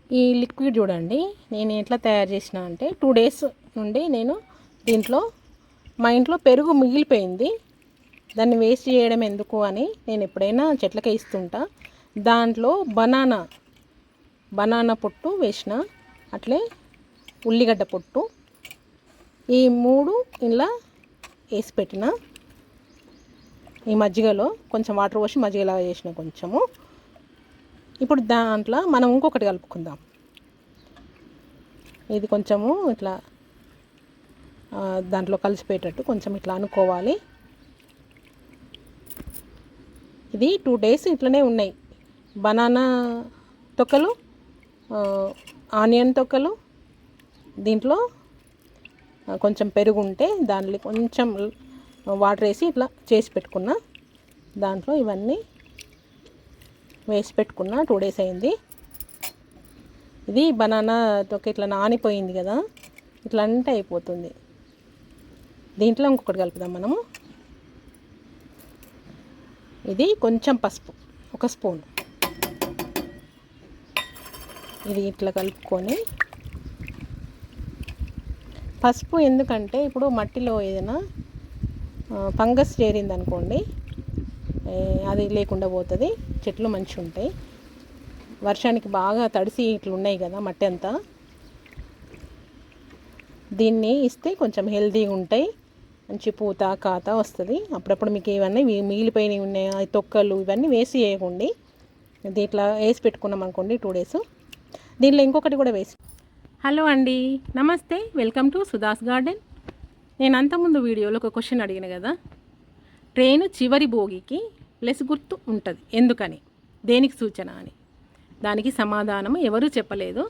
ఈ లిక్విడ్ చూడండి, నేను ఎట్లా తయారు చేసిన అంటే 2 డేస్ నుండి నేను దీంట్లో మా ఇంట్లో పెరుగు మిగిలిపోయింది, దాన్ని వేస్ట్ చేయడం ఎందుకు అని నేను ఎప్పుడైనా చెట్లకే ఇస్తుంటా. దాంట్లో బనానా పొట్టు వేసిన, అట్లే ఉల్లిగడ్డ పొట్టు, ఈ 3 ఇలా వేసి పెట్టిన. ఈ మజ్జిగలో కొంచెం వాటర్ పోసి మజ్జిగలాగా చేసిన కొంచెము. ఇప్పుడు దాంట్లో మనం ఇంకొకటి కలుపుకుందాం. ఇది కొంచెము ఇట్లా దాంట్లో కలిసిపోయేటట్టు కొంచెం ఇట్లా అనుకోవాలి. ఇది 2 డేస్ ఇట్లనే ఉన్నాయి. బనానా తొక్కలు, ఆనియన్ తొక్కలు, దీంట్లో కొంచెం పెరుగు ఉంటే దాంట్లో కొంచెం వాటర్ వేసి ఇట్లా చేసి పెట్టుకున్నా. దాంట్లో ఇవన్నీ వేసి పెట్టుకున్నా. 2 డేస్ అయింది. ఇది బనానా తొక్క ఇట్లా నానిపోయింది కదా, ఇట్లా అంటే అయిపోతుంది. దీంట్లో ఇంకొకటి కలుపుదాం మనము. ఇది కొంచెం పసుపు, 1 స్పూన్. ఇది ఇట్లా కలుపుకొని, పసుపు ఎందుకంటే ఇప్పుడు మట్టిలో ఏదైనా ఫంగస్ చేరింది అనుకోండి, అది లేకుండా పోతుంది, చెట్లు మంచిగా ఉంటాయి. వర్షానికి బాగా తడిసి ఇట్లా ఉన్నాయి కదా మట్టి అంతా, దీన్ని ఇస్తే కొంచెం హెల్తీగా ఉంటాయి, మంచి పూత కాత వస్తుంది. అప్పుడప్పుడు మీకు ఇవన్నీ మిగిలిపోయినవి ఉన్నాయి తొక్కలు, ఇవన్నీ వేసి వేయకండి. దీంట్లో వేసి పెట్టుకున్నాం అనుకోండి 2 డేస్. దీంట్లో ఇంకొకటి కూడా వేసి. హలో అండి, నమస్తే, వెల్కమ్ టు సుధాస్ గార్డెన్. నేను అంతకుముందు వీడియోలో ఒక క్వశ్చన్ అడిగిన కదా, ట్రైను చివరి బోగికి ప్లస్ గుర్తు ఉంటుంది ఎందుకని, దేనికి సూచన అని. దానికి సమాధానం ఎవరూ చెప్పలేదు.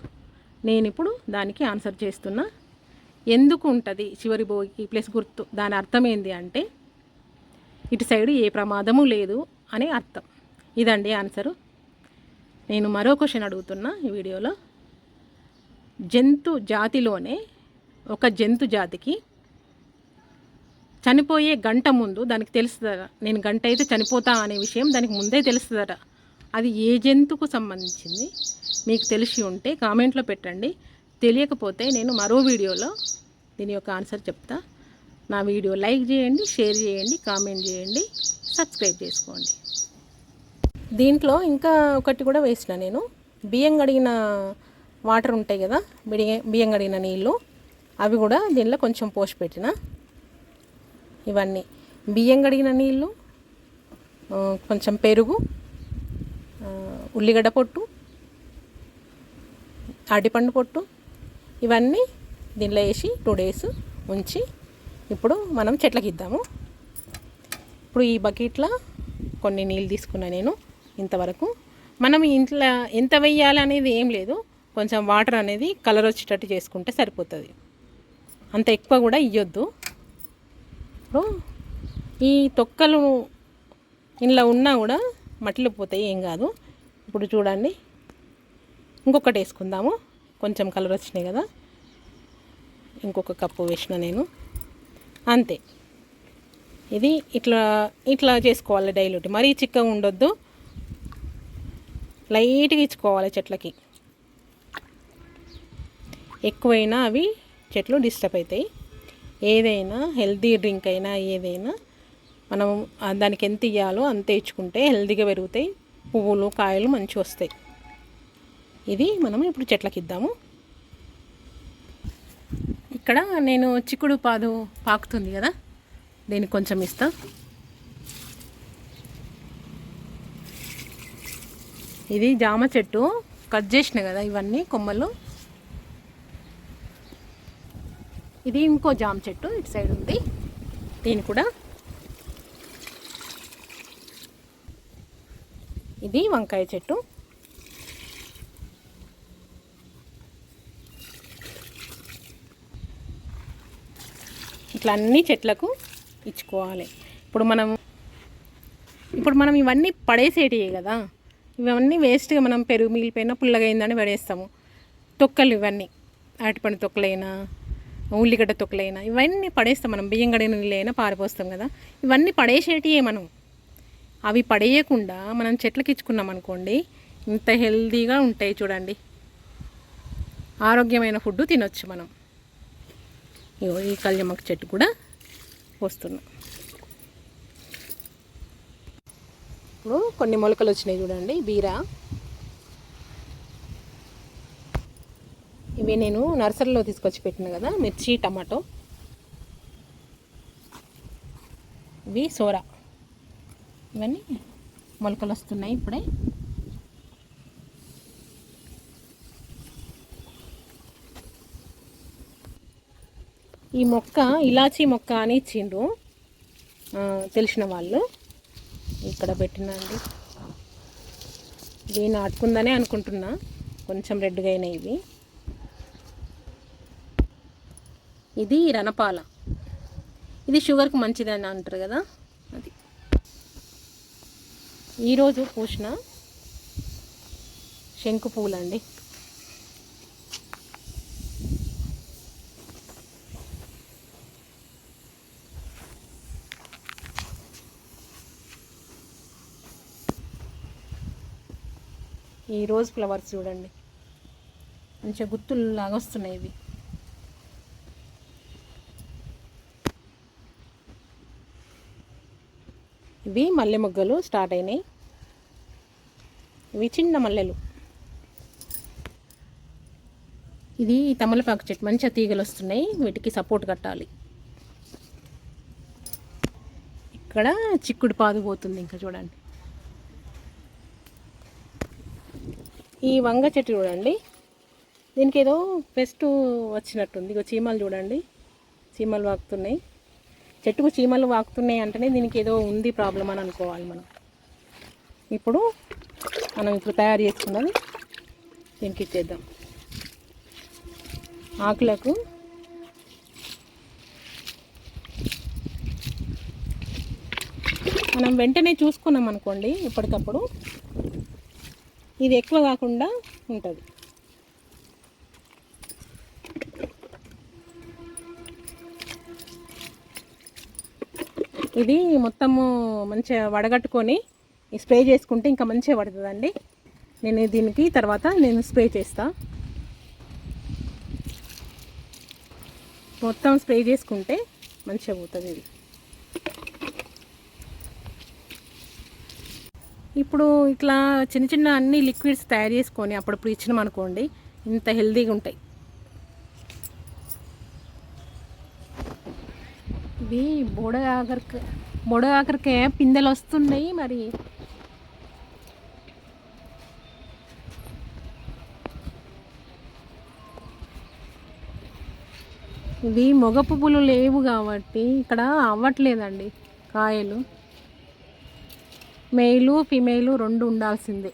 నేను ఇప్పుడు దానికి ఆన్సర్ చేస్తున్నా. ఎందుకు ఉంటుంది చివరి బోగికి ప్లస్ గుర్తు, దాని అర్థం ఏంది అంటే, ఇటు సైడు ఏ ప్రమాదము లేదు అనే అర్థం. ఇదండి ఆన్సరు. నేను మరో క్వశ్చన్ అడుగుతున్నా ఈ వీడియోలో. జంతు జాతిలోనే ఒక జంతు జాతికి చనిపోయే గంట ముందు దానికి తెలుస్తుందట, నేను గంట అయితే చనిపోతా అనే విషయం దానికి ముందే తెలుస్తుందట. అది ఏ జంతువుకు సంబంధించింది? మీకు తెలిసి ఉంటే కామెంట్లో పెట్టండి. తెలియకపోతే నేను మరో వీడియోలో దీని యొక్క ఆన్సర్ చెప్తా. నా వీడియో లైక్ చేయండి, షేర్ చేయండి, కామెంట్ చేయండి, సబ్స్క్రైబ్ చేసుకోండి. దీంట్లో ఇంకా ఒకటి కూడా వేసిన నేను, బియ్యం కడిగిన వాటర్ ఉంటాయి కదా, బియ్యం కడిగిన నీళ్ళు, అవి కూడా దీనిలో కొంచెం పోసి పెట్టిన. ఇవన్నీ బియ్యం కడిగిన నీళ్ళు, కొంచెం పెరుగు, ఉల్లిగడ్డ పొట్టు, అరటిపండు పొట్టు, ఇవన్నీ దీనిలో వేసి 2 డేస్ ఉంచి ఇప్పుడు మనం చెట్లకి ఇద్దాము. ఇప్పుడు ఈ బకెట్లో కొన్ని నీళ్ళు తీసుకున్నా నేను. ఇంతవరకు మనం ఇంట్లో ఎంత వేయాలి అనేది ఏం లేదు, కొంచెం వాటర్ అనేది కలర్ వచ్చేటట్టు చేసుకుంటే సరిపోతుంది, అంత ఎక్కువ కూడా ఇవ్వద్దు. ఇప్పుడు ఈ తొక్కలు ఇంట్లో ఉన్నా కూడా మట్టిలో పోతాయి, ఏం కాదు. ఇప్పుడు చూడండి, ఇంకొకటి వేసుకుందాము. కొంచెం కలర్ వచ్చినాయి కదా, ఇంకొక కప్పు వేసిన నేను, అంతే. ఇది ఇట్లా చేసుకోవాలి డైల్యూట్. మరీ చిక్కగా ఉండొద్దు, లైట్గా ఇచ్చుకోవాలి చెట్లకి. ఎక్కువైనా అవి చెట్లు డిస్టర్బ్ అవుతాయి. ఏదైనా హెల్తీ డ్రింక్ అయినా ఏదైనా మనం దానికి ఎంత ఇవ్వాలో అంతే ఇచ్చుకుంటే హెల్తీగా పెరుగుతాయి, పువ్వులు కాయలు మంచిగా వస్తాయి. ఇది మనం ఇప్పుడు చెట్లకి ఇద్దాము. ఇక్కడ నేను చిక్కుడు పాదు పాకుతుంది కదా, దీనికి కొంచెం ఇస్తా. ఇది జామ చెట్టు కట్ చేసిన కదా, ఇవన్నీ కొమ్మలు. ఇది ఇంకో జామ చెట్టు ఇటు సైడ్ ఉంది, దీని కూడా. ఇది వంకాయ చెట్టు. ఇట్లా అన్ని చెట్లకు ఇచ్చుకోవాలి. ఇప్పుడు మనం ఇవన్నీ పడేసేటివే కదా, ఇవన్నీ వేస్ట్గా మనం పెరుగు మిగిలిపోయినా పుల్లగా అయిందని పడేస్తాము. తొక్కలు ఇవన్నీ, అరటిపండు తొక్కలైనా ఉల్లిగడ్డ తొక్కలైనా ఇవన్నీ పడేస్తాం. మనం బియ్యం కడిగిన నీళ్ళైనా పారిపోస్తాం కదా, ఇవన్నీ పడేసేటివే మనం. అవి పడేయకుండా మనం చెట్లకి ఇచ్చుకున్నాం అనుకోండి, ఇంత హెల్తీగా ఉంటాయి చూడండి. ఆరోగ్యమైన ఫుడ్ తినొచ్చు మనం. ఈ కళ్యామక్క చెట్టు కూడా వస్తున్నాం. ఇప్పుడు కొన్ని మొలకలు వచ్చినాయి చూడండి, బీరా. ఇవి నేను నర్సరీలో తీసుకొచ్చి పెట్టిన కదా, మిర్చి, టమాటో. ఇవి సోరా. ఇవన్నీ మొలకలు వస్తున్నాయి ఇప్పుడే. ఈ మొక్క ఇలాచీ మొక్క అని ఇచ్చిండ్రు తెలిసిన వాళ్ళు. ఇక్కడ పెట్టినండి. ఇవి నాటుకుందనే అనుకుంటున్నా, కొంచెం రెడ్గా అయినాయి ఇవి. ఇది రణపాల. ఇది షుగర్కి మంచిదని అంటారు కదా, అది. ఈరోజు పూసిన శంకు పూలండి. ఈ రోజ్ ఫ్లవర్స్ చూడండి, మంచిగా గుత్తులు లాగా వస్తున్నాయి ఇవి. ఇవి మల్లె మొగ్గలు స్టార్ట్ అయినాయి. ఇవి చిన్న మల్లెలు. ఇది తమలపాకు చెట్టు, మంచిగా తీగలు వస్తున్నాయి, వీటికి సపోర్ట్ కట్టాలి. ఇక్కడ చిక్కుడు పాదు పోతుంది ఇంకా చూడండి. ఈ వంగ చెట్టు చూడండి, దీనికి ఏదో పెస్ట్ వచ్చినట్టుంది. ఇగో చీమలు చూడండి, చీమలు వాకుతున్నాయి. చెట్టుకు చీమలు వాకుతున్నాయి అంటేనే దీనికి ఏదో ఉంది ప్రాబ్లం అని అనుకోవాలి మనం. ఇప్పుడు తయారు చేసుకున్నది దీనికి ఇచ్చేద్దాం. ఆకులకు మనం వెంటనే చూసుకున్నాం అనుకోండి, ఎప్పటికప్పుడు ఇది ఎక్కువ కాకుండా ఉంటుంది. ఇది మొత్తము మంచిగా వడగట్టుకొని స్ప్రే చేసుకుంటే ఇంకా మంచిగా పడుతుందండి. నేను దీనికి తర్వాత స్ప్రే చేస్తా. మొత్తం స్ప్రే చేసుకుంటే మంచిగా పోతుంది ఇది. ఇప్పుడు ఇట్లా చిన్న చిన్న అన్ని లిక్విడ్స్ తయారు చేసుకొని అప్పుడప్పుడు ఇచ్చినాం అనుకోండి, ఇంత హెల్తీగా ఉంటాయి. ఇవి బొడగాకరకాయ పిందెలు వస్తున్నాయి. మరి ఇవి మొగ పువ్వులు లేవు కాబట్టి ఇక్కడ అవ్వట్లేదండి కాయలు. మేలు ఫీమేలు రెండు ఉండాల్సిందే.